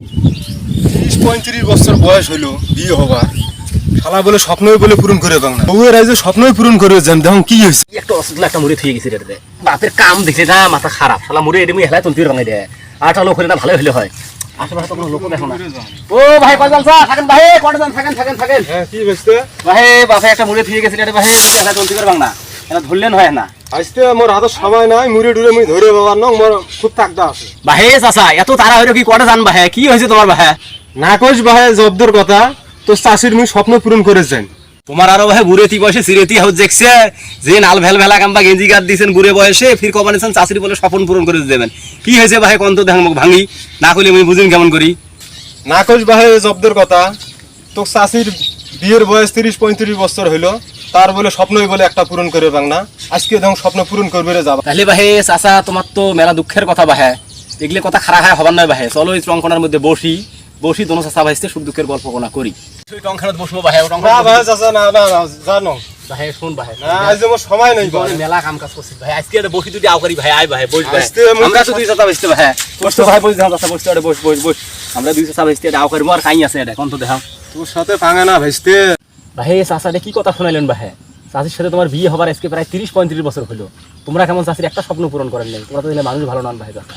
30-35 বছর বয়স হইলো বিয়ে হবার, শালা বলে স্বপ্নই বলে পূরণ করে বাংলা বউয়ের রাইজে স্বপ্নই পূরণ করে যান। দেখুন কি হয়েছে, একটা অসুখ একটা মুড়ে থুয়ে গেছে রে। বাপের কাম দেখে না মাথা খারাপ, শালা মুড়ে এডে মুই হেলায় তন্তির ভাঙাই দেয়। আটা লোক হলে না ভালো হলে হয়, আশেপাশে তো কোনো লোক দেখো না। ও ভাই কয়জন থাকেন ভাই, কয়টা জন থাকেন। হ্যাঁ কি হয়েছে ভাই বাপে একটা মুড়ে থুয়ে গেছে রে ভাই, হেলায় তন্তি করে বাংলা এটা ধরলেন হয় না। আজকে মোর হাতে সময় নাই, মুড়ে ডুরে মুই ধরে বাবার নং মোর খুব তাকদা আছে। ভাই চাচা এত তারা হইলো কি কয়টা জান ভাই, কি হয়েছে তোমার ভাই? না কইস ভাই জব্দর কথা, তো চাষির মুই স্বপ্ন পূরণ করেছেন। তোমার আরো ভাই বুড়েতি বয়সে সিরেতি হাউস দেখছে যে নাল ভেল ভেলা কাম্বা গেঞ্জি গাদ দিয়েছেন বুড়ে বয়সে, ফির কমানেছেন চাষির বলে স্বপ্ন পূরণ করে দেবেন। কি হয়েছে ভাই কন্ত দেখ ভাঙি না করলে আমি বুঝিন কেমন করি। না কইস ভাই জব্দর কথা, তো চাষির বিয়ের বয়স 30-35 বছর হইলো, তার বলে স্বপ্নই বলে একটা পূরণ করে বাংলা। আজকে দেখুন স্বপ্ন পূরণ করবে রে যাবা। তাহলে ভাই চাচা তোমার তো মেলা দুঃখের কথা ভাই, এগুলো কথা খারাপ হয় হবার নয় ভাই। চলো এই টঙ্কনার মধ্যে বসি দোনো চাচা ভাইতে সুখ দুঃখের গল্প কোনা করি। টঙ্কনাত বসবো ভাই, না ভাই চাচা না জানো ভাই শুন ভাই, না আজ আমার সময় নেই ভাই, মেলা কাম কাজ করছি ভাই। আজকে একটা বসি যদি আওকারি ভাই, আয় ভাই বস ভাই, আজকে আমরা তো দুই চাচা বসতে ভাই, বসতো ভাই বস দাও চাচা বসতে বস আমরা দুই চাচা বসতে এটা আওকারি মোর কাই আছে এটা কোন তো দেখাও। তোর সাথে ভাঙে না ভাইস্তে। ভাই চাচাটা কি কথা শোনাইলেন ভাই, চাচির সাথে তোমার বিয়ে হবার আজকে প্রায় 30-35 বছর হলো, তোমরা কেমন চাচির একটা স্বপ্ন পূরণ করেন নাই? তোমরা তো দিলে মানুষ ভালো নন ভাই চাচা,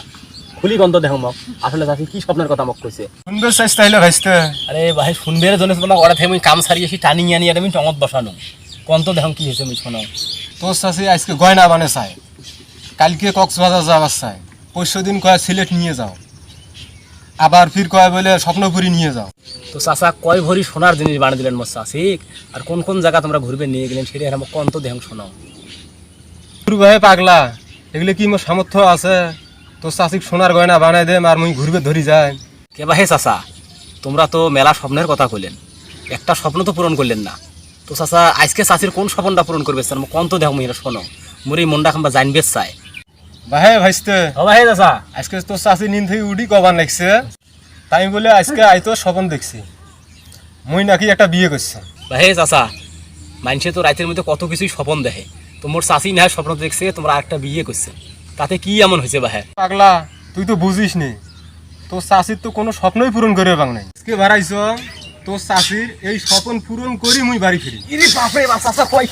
খুলি গন্ধ দেখো মক আসলে চাচি কি স্বপ্নের কথা মক কইছে। শুনবে চেষ্টা হইলে ভাইস্তে। আরে ভাই শুনবে জন্য তোমাকে ওরা থেকে আমি কাম সারি এসে টানি আনি আর আমি টঙত বসানো কোন তো দেখো কি হয়েছে আমি শোনাও। তোর চাষি আজকে গয়না বানে চায়, কালকে কক্সবাজার যাওয়ার চায়, পরশু দিন কয় সিলেট নিয়ে যাও, আবার ফির কয় বলে স্বপ্নপুরি নিয়ে যাও। তো চাচা কয় ভরি সোনার জিনিস বানিয়ে দিলেন মোর চাষিক, আর কোন কোন জায়গা তোমরা ঘুরবে নিয়ে গেলেন সেটা আমার কোন তো দেখো শোনাও। তোর ভাই পাগলা, এগুলো কি মোর সামর্থ্য আছে তোর চাষিক সোনার গয়না বানাই দেম আর মুই ঘুরবে ধরি যায়? কে ভাই চাচা তোমরা তো মেলা স্বপ্নের কথা কইলেন, একটা স্বপ্ন তো পূরণ করলেন না। তো চাচা আজকে চাষির কোন স্বপ্নটা পূরণ করবে স্যার কোন তো দেখো এটা শোনো, মোর এই মনটা খাম্বা জানবে চাই। ভাই ভাইস্তে ও ভাই চাচা আজকে তোর চাষি নিন থেকে উডি কবার লাগছে, তাই বলে আজকে আইতো স্বপ্ন দেখছি মুই নাকি একটা বিয়ে করছে। ভাই চাচা মানুষে তো রাতের মধ্যে কত কিছুই স্বপ্ন দেখে, তো মোর চাষি না স্বপ্ন দেখছে তোমরা একটা বিয়ে করছে, তাতে কি এমন হয়েছে ভাই? পাগলা তুই তো বুঝিস নি, তোর চাষির তো কোনো স্বপ্নই পূরণ করে বাং নাই। আজকে বাড়াইছ তোর চাষির এই স্বপ্ন পূরণ করি মুই বাড়ি ফিরি। ইরে বাপরে বাপ চাচা কয়